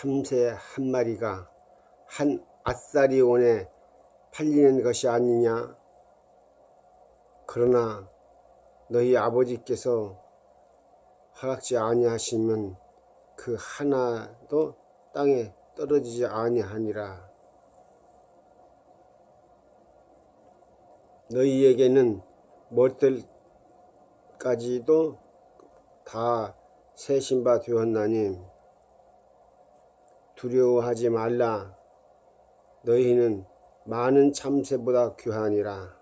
참새 한 마리가 한 아사리온에 팔리는 것이 아니냐. 그러나 너희 아버지께서 허락지 아니하시면 그 하나도 땅에 떨어지지 아니하니라. 너희에게는 머리털까지도 다 세신 바 되었나니 두려워하지 말라. 너희는 많은 참새보다 귀하니라.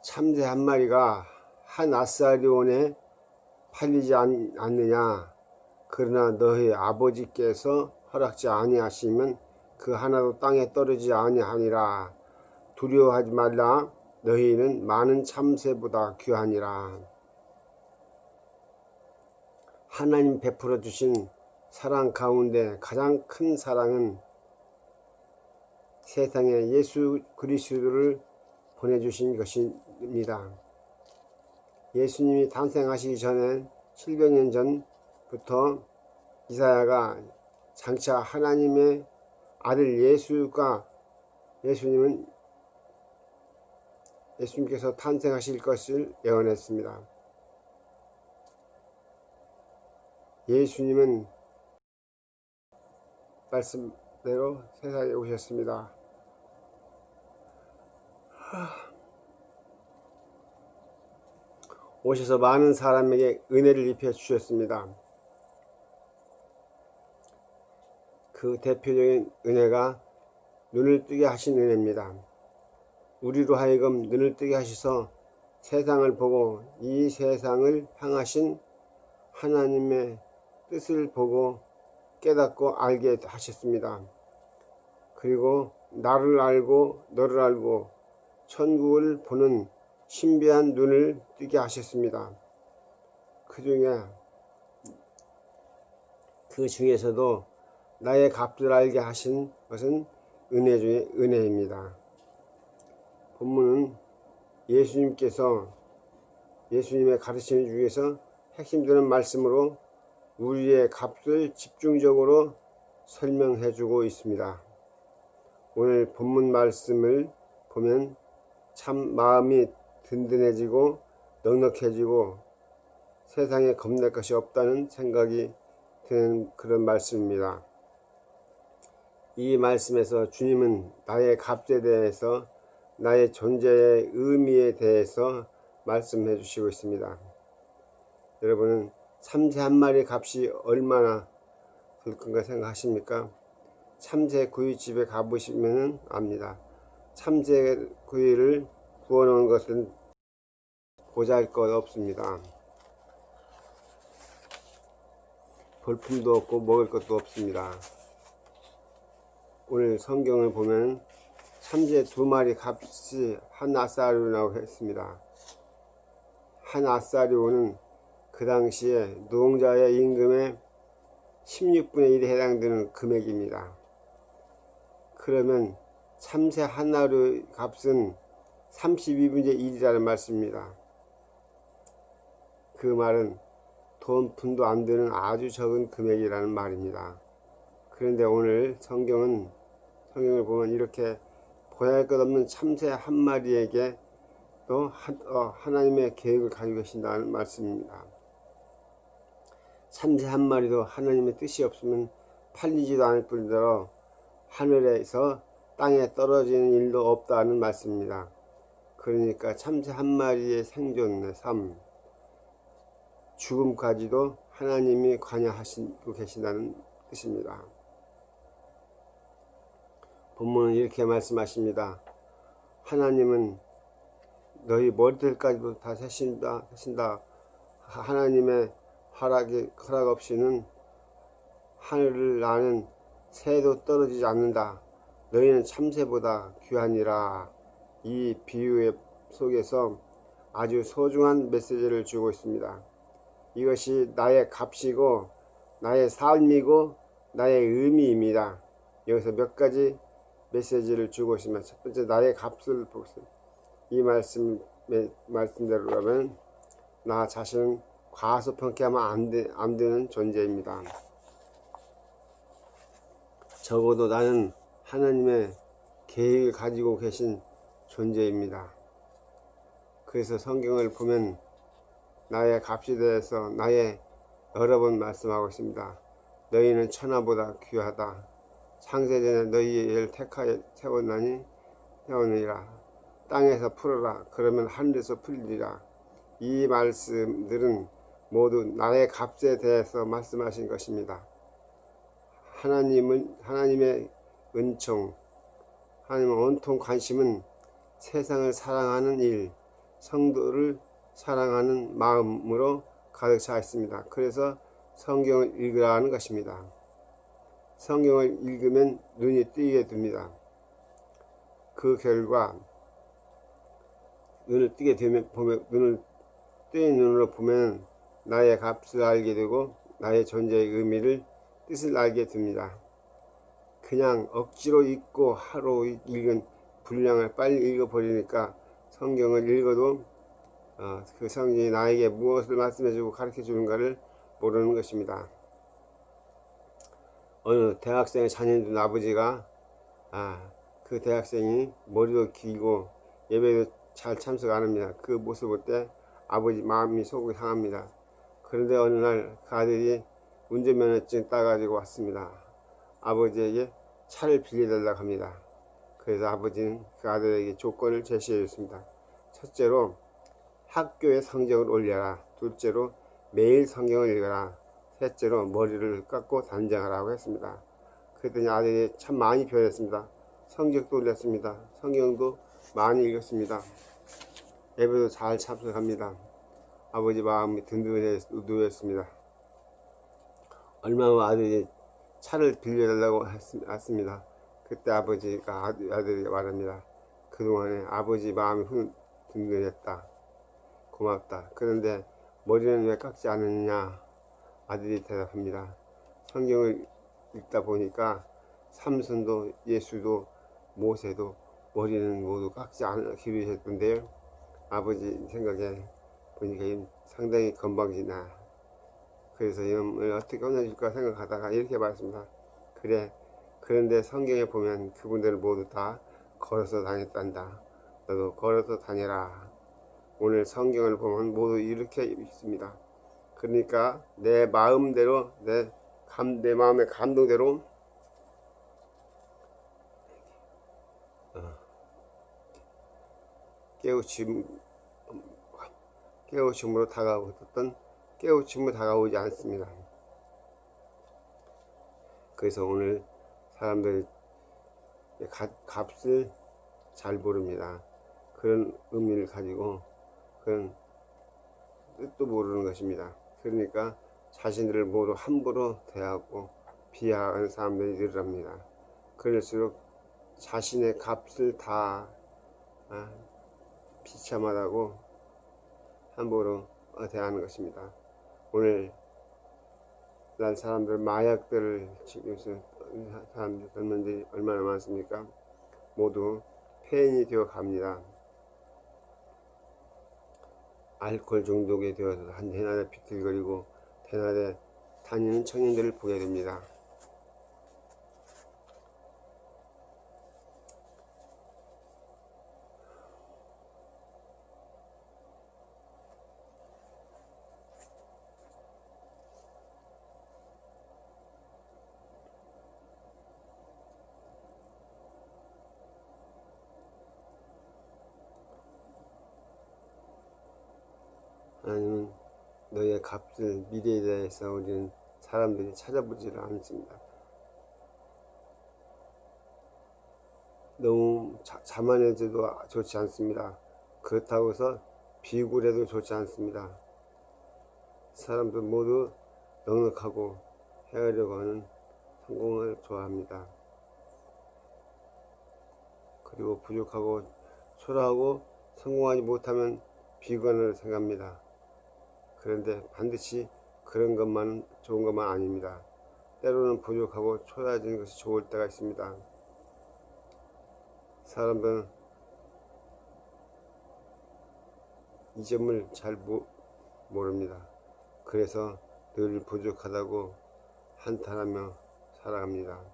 참새 한 마리가 한 아사리온에 팔리지 않느냐. 그러나 너희 아버지께서 허락지 아니하시면 그 하나도 땅에 떨어지지 아니하니라. 두려워하지 말라. 너희는 많은 참새보다 귀하니라. 하나님 베풀어 주신 사랑 가운데 가장 큰 사랑은 세상에 예수 그리스도를 보내주신 것입니다. 예수님이 탄생하시기 전에 700년 전부터 이사야가 장차 하나님의 아들 예수님께서 탄생하실 것을 예언했습니다. 예수님은 말씀대로 세상에 오셨습니다. 오셔서 많은 사람에게 은혜를 입혀 주셨습니다. 그 대표적인 은혜가 눈을 뜨게 하신 은혜입니다. 우리로 하여금 눈을 뜨게 하셔서 세상을 보고 이 세상을 향하신 하나님의 뜻을 보고 깨닫고 알게 하셨습니다. 그리고 나를 알고 너를 알고 천국을 보는 신비한 눈을 뜨게 하셨습니다. 그 중에서도 나의 값을 알게 하신 것은 은혜 중에 은혜입니다. 본문은 예수님의 가르침 중에서 핵심되는 말씀으로 우리의 값을 집중적으로 설명해 주고 있습니다. 오늘 본문 말씀을 보면 참 마음이 든든해지고 넉넉해지고 세상에 겁낼 것이 없다는 생각이 드는 그런 말씀입니다. 이 말씀에서 주님은 나의 값에 대해서 나의 존재의 의미에 대해서 말씀해 주시고 있습니다. 여러분은 참새 한 마리 값이 얼마나 들 건가 생각하십니까? 참새 구이집에 가보시면 압니다. 참새 구이를 구워놓은 것은 보잘것 없습니다. 볼품도 없고 먹을 것도 없습니다. 오늘 성경을 보면 참새 2마리 값이 한 아사리온이라고 했습니다. 한 아사리온은 그 당시에 노동자의 임금의 16분의 1에 해당되는 금액입니다. 그러면 참새 하나의 값은 32분의 1이라는 말씀입니다. 그 말은 돈 푼도 안 되는 아주 적은 금액이라는 말입니다. 그런데 오늘 성경을 보면 이렇게 보잘것없는 참새 한 마리에게 또 하나님의 계획을 가지고 계신다는 말씀입니다. 참새 한 마리도 하나님의 뜻이 없으면 팔리지도 않을 뿐더러 하늘에서 땅에 떨어지는 일도 없다는 말씀입니다. 그러니까 참새 한 마리의 생존의 삶, 죽음까지도 하나님이 관여하시고 계신다는 뜻입니다. 본문은 이렇게 말씀하십니다. 하나님은 너희 머리털까지도 다 세신다. 하나님의 허락 없이는 하늘을 나는 새도 떨어지지 않는다. 너희는 참새보다 귀하니라. 이 비유 속에서 아주 소중한 메시지를 주고 있습니다. 이것이 나의 값이고 나의 삶이고 나의 의미입니다. 여기서 몇 가지 메시지를 주고 있으면, 첫 번째, 나의 값을 보세요. 이 말씀대로라면 나 자신은 과소평가하면 안 되는 존재입니다. 적어도 나는 하나님의 계획을 가지고 계신 존재입니다. 그래서 성경을 보면 나의 값에 대해서 여러 번 말씀하고 있습니다. 너희는 천하보다 귀하다. 창세전에 너희를 택하여 세웠느니라. 땅에서 풀어라. 그러면 하늘에서 풀리리라. 이 말씀들은 모두 나의 값에 대해서 말씀하신 것입니다. 하나님의 은총, 하나님의 온통 관심은 세상을 사랑하는 일, 성도를 사랑하는 마음으로 가득 차 있습니다. 그래서 성경을 읽으라는 것입니다. 성경을 읽으면 눈이 뜨이게 됩니다. 그 결과 눈을 뜨인 눈으로 보면 나의 값을 알게 되고 나의 존재의 의미를, 뜻을 알게 됩니다. 그냥 억지로 읽고 하루 읽은 분량을 빨리 읽어버리니까 성경을 읽어도 그 성경이 나에게 무엇을 말씀해주고 가르쳐주는가를 모르는 것입니다. 어느 대학생의 자녀인 둔 아버지가 그 대학생이 머리도 길고 예배도 잘 참석 안 합니다. 그 모습을 볼 때 아버지 마음이 속이 상합니다. 그런데 어느 날 그 아들이 운전면허증 따가지고 왔습니다. 아버지에게 차를 빌려달라고 합니다. 그래서 아버지는 그 아들에게 조건을 제시해 줬습니다. 첫째로 학교에 성적을 올려라. 둘째로 매일 성경을 읽어라. 셋째로 머리를 깎고 단장하라고 했습니다. 그랬더니 아들이 참 많이 변했습니다. 성적도 올렸습니다. 성경도 많이 읽었습니다. 예배도 잘 참석합니다. 아버지 마음이 든든해졌습니다. 얼마 후 아들이 차를 빌려달라고 했습니다. 그때 아버지가 아들에게 말합니다. 그동안에 아버지 마음이 든든했다. 고맙다. 그런데 머리는 왜 깎지 않느냐? 아들이 대답합니다. 성경을 읽다 보니까 삼손도 예수도 모세도 머리는 모두 깎지 않기로 했던데요. 아버지 생각에 보니까 상당히 건방지나. 그래서 이놈을 어떻게 혼내줄까 생각하다가 이렇게 말했습니다. 그런데 성경에 보면 그분들은 모두 다 걸어서 다녔단다. 너도 걸어서 다녀라. 오늘 성경을 보면 모두 이렇게 있습니다. 그러니까 내 마음대로, 내 마음의 감동대로 깨우침으로 다가오지 않습니다. 그래서 오늘 사람들이 값을 잘 모릅니다. 그런 의미를 가지고 그런 뜻도 모르는 것입니다. 그러니까 자신들을 모두 함부로 대하고 비하하는 사람들이 늘어납니다. 그럴수록 자신의 값을 다 비참하다고 함부로 대하는 것입니다. 오늘 날 사람들, 마약들을 지금 사람들, 젊은이들이 얼마나 많습니까? 모두 폐인이 되어 갑니다. 알코올 중독에 되어서 한 대낮에 비틀거리고 대낮에 다니는 청년들을 보게 됩니다. 하나님은 너의 값을, 미래에 대해서 우리는 사람들이 찾아보지를 않습니다. 너무 자만해져도 좋지 않습니다. 그렇다고 해서 비굴해도 좋지 않습니다. 사람들 모두 넉넉하고 헤아려고 하는 성공을 좋아합니다. 그리고 부족하고 초라하고 성공하지 못하면 비관을 생각합니다. 그런데 반드시 그런 것만 좋은 것만 아닙니다. 때로는 부족하고 초라해지는 것이 좋을 때가 있습니다. 사람들은 이 점을 잘 모릅니다. 그래서 늘 부족하다고 한탄하며 살아갑니다.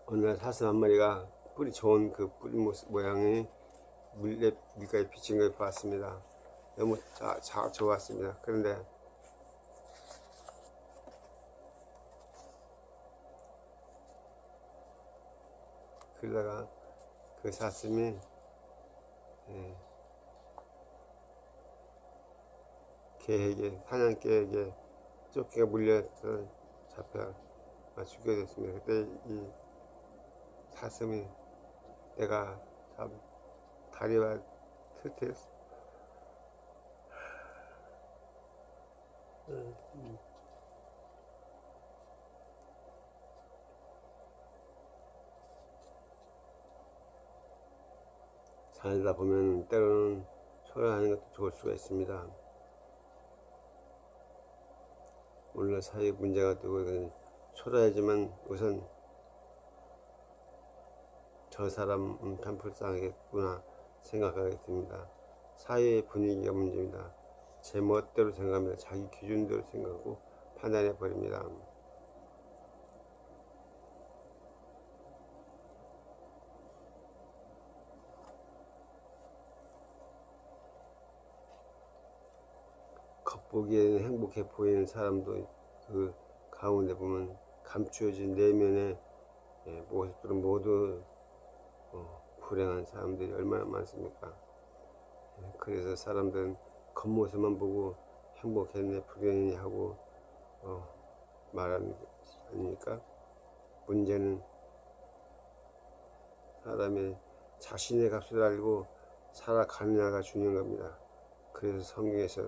어느 날 사슴 한 마리가 뿌리 좋은 그 뿌리 모양의 밀가에 비친 걸 봤습니다. 너무 좋았습니다. 그런데 그러다가 그 사슴이 사냥개에게 쫓기가 물려서 잡혀 죽게 됐습니다. 그때 이 사슴이 내가 참 다리와 틈새 살다 보면 때로는 초라하는 것도 좋을 수가 있습니다. 물론 사회 문제가 되고 초라하지만 우선 저 사람 참 불쌍하겠구나 생각하게 됩니다. 사회의 분위기가 문제입니다. 제 멋대로 생각합니다. 자기 기준대로 생각하고 판단해 버립니다. 겉보기에는 행복해 보이는 사람도 그 가운데 보면 감추어진 내면의 모습들은 모두 불행한 사람들이 얼마나 많습니까? 그래서 사람들은 겉모습만 보고 행복했네 불행했네 하고 말하는 것이 아닙니까? 문제는 사람의 자신의 값을 알고 살아가느냐가 중요한 겁니다. 그래서 성경에서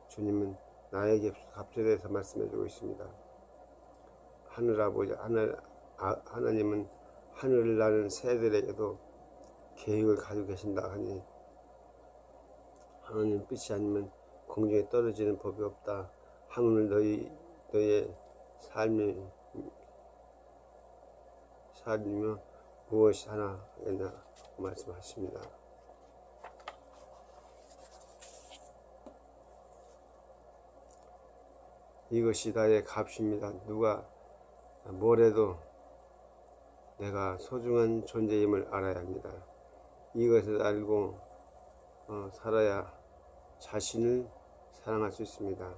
주님은 나의 값에 대해서 말씀해주고 있습니다. 하나님은 하늘을 나는 새들에게도 계획을 가지고 계신다 하니 하나님 뜻이 아니면 공중에 떨어지는 법이 없다. 하물며 너의 삶이며 무엇이 하나겠냐 말씀하십니다. 이것이 나의 값입니다. 누가 뭐래도 내가 소중한 존재임을 알아야 합니다. 이것을 알고 살아야 자신을 사랑할 수 있습니다.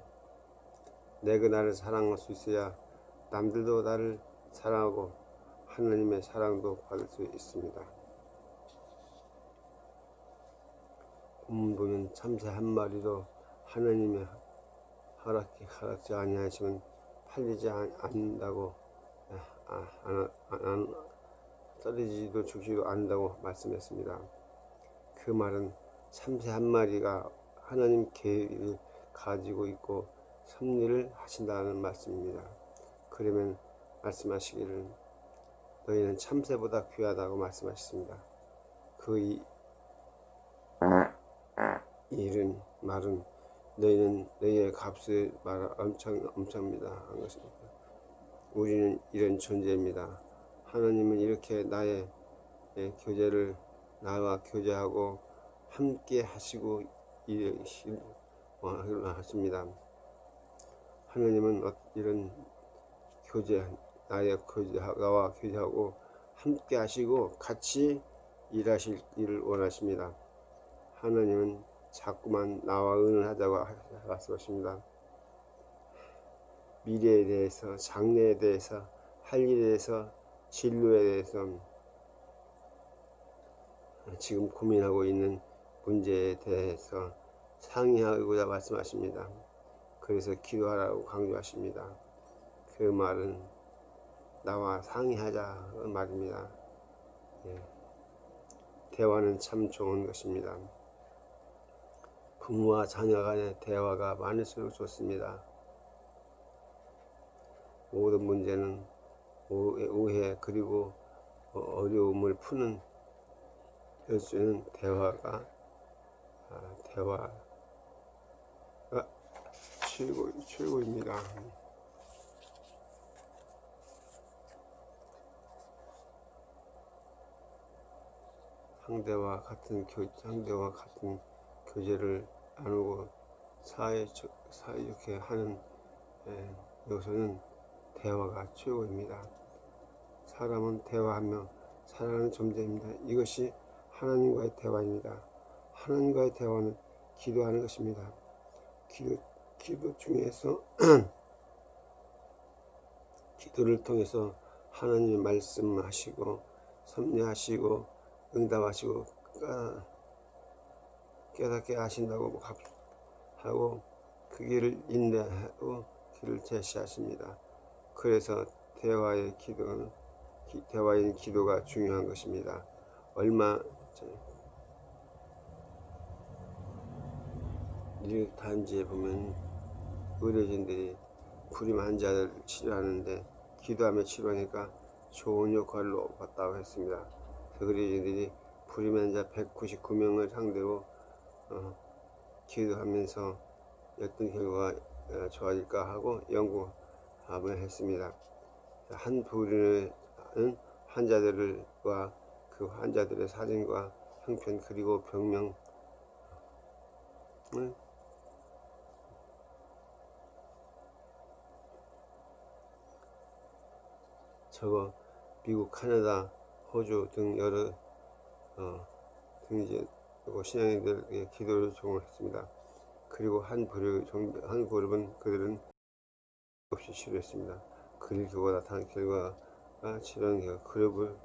내가 나를 사랑할 수 있어야 남들도 나를 사랑하고 하나님의 사랑도 받을 수 있습니다. 본문 보면 참새 한 마리도 하나님의 허락지 아니하시면 팔리지 않는다고 떨어지지도 죽지도 않는다고 말씀했습니다. 그 말은 참새 한 마리가 하나님 계획을 가지고 있고 섭리를 하신다는 말씀입니다. 그러면 말씀하시기를 너희는 참새보다 귀하다고 말씀하셨습니다. 그 말은 너희는 너희의 값을 엄청납니다 한 것입니다. 우리는 이런 존재입니다. 하나님은 이렇게 교제를 나와 교제하고 함께 하시고 하십니다. 하나님은 이런 나와 교제하고 함께 하시고 같이 일하실 일을 원하십니다. 하나님은 자꾸만 나와 의논하자고 말씀하십니다. 미래에 대해서, 장래에 대해서, 할 일에 대해서, 진로에 대해서 지금 고민하고 있는 문제에 대해서 상의하고자 말씀하십니다. 그래서 기도하라고 강조하십니다. 그 말은 나와 상의하자 말입니다. 대화는 참 좋은 것입니다. 부모와 자녀 간의 대화가 많을수록 좋습니다. 모든 문제는 오해 그리고 어려움을 푸는 수 있는 대화가 최고입니다. 상대와 같은 교제를 나누고 사이좋게 하는 요소는 대화가 최고입니다. 사람은 대화하며 살아가는 존재입니다. 이것이 하나님과의 대화입니다. 하나님과의 대화는 기도하는 것입니다. 기도 중에서 기도를 통해서 하나님의 말씀하시고 섭리하시고 응답하시고 깨닫게 하신다고 하고 그 길을 인도하고 길을 제시하십니다. 그래서 대화인 기도가 중요한 것입니다. 뉴욕타임즈에 보면 의료진들이 불임 환자를 치료하는데 기도하며 치료하니까 좋은 효과를 봤다고 했습니다. 의료진들이 불임 환자 199명을 상대로 기도하면서 어떤 결과가 좋아질까 하고 연구함을 했습니다. 한 부류는 환자들과 그 환자들의 사진과 형편 그리고 병명을 적어 미국, 캐나다, 호주 등 여러 등지고 신앙인들에게 기도를 제공했습니다. 그리고 한 그룹은 그들은 없이 치료했습니다. 그리고 나타난 결과가 치료한 그룹을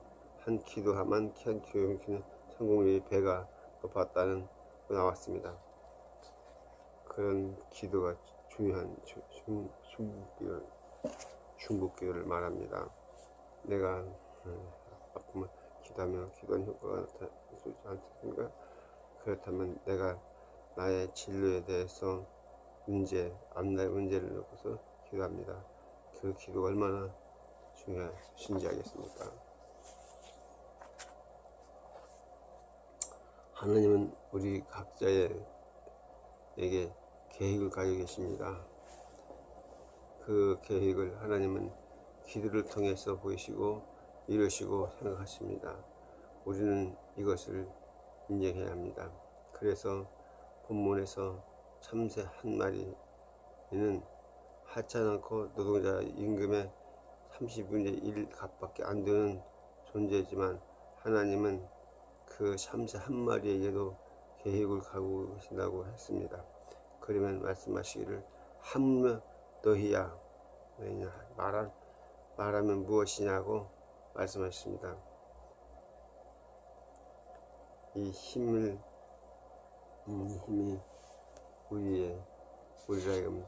한 기도만 키우는 성공률이 배가 높았다는 나왔습니다. 그런 기도가 중요한 중보기도를 말합니다. 내가 아프면 기도하면 기도한 효과가 나타나지 않습니까? 그렇다면 내가 나의 진로에 대해서 앞날 문제를 놓고서 기도합니다. 그 기도가 얼마나 중요하신지 알겠습니까? 하나님은 우리 각자에게 계획을 가지고 계십니다. 그 계획을 하나님은 기도를 통해서 보이시고 이루시고 생각하십니다. 우리는 이것을 인정해야 합니다. 그래서 본문에서 참새 한 마리는 하찮고 노동자 임금의 30분의 1 값밖에 안 되는 존재지만 하나님은 그 참새 한 마리에게도 계획을 가지고 계신다고 했습니다. 그러면 말씀하시기를 하물며 너희야 말하면 무엇이냐고 말씀하셨습니다. 이 힘이 우리를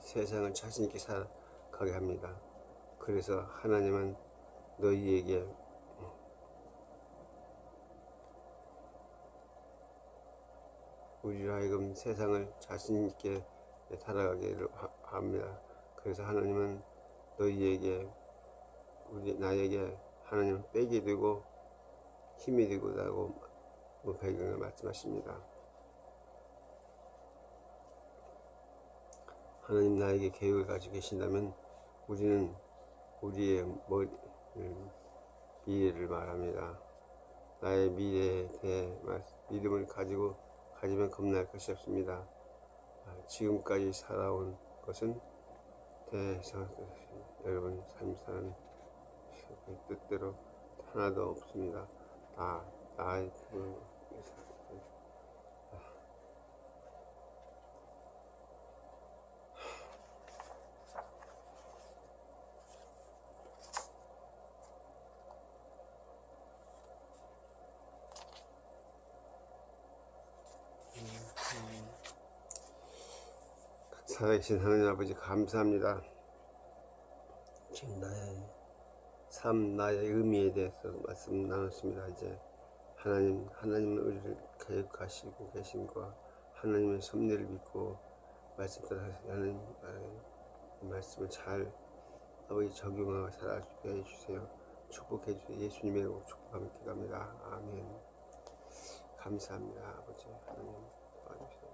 세상을 자신있게 살아가게 합니다. 그래서 하나님은 너희에게 우리로 하여금 세상을 자신있게 살아가게 합니다. 그래서 하나님은 너희에게 나에게 하나님 빽이 되고 힘이 되고라고 배경을 말씀하십니다. 하나님 나에게 계획을 가지고 계신다면 우리는 우리의 미래를 말합니다. 나의 미래에 대해 믿음을 가지면 겁날 것이 없습니다. 지금까지 살아온 것은 여러분 삶 사는 뜻대로 하나도 없습니다. 나의 살아계신 하나님 아버지 감사합니다. 지금 나의 삶, 나의 의미에 대해서 말씀 나눴습니다. 이제 하나님은 우리를 계획하시고 계신 것, 하나님의 섭리를 믿고 말씀 따라 하는 말씀을 잘 아버지 적용하고 살아주게 해주세요. 축복해 주세요. 예수님의 이름으로 축복하며 기도합니다. 아멘. 감사합니다. 아버지 하나님 도와주세요.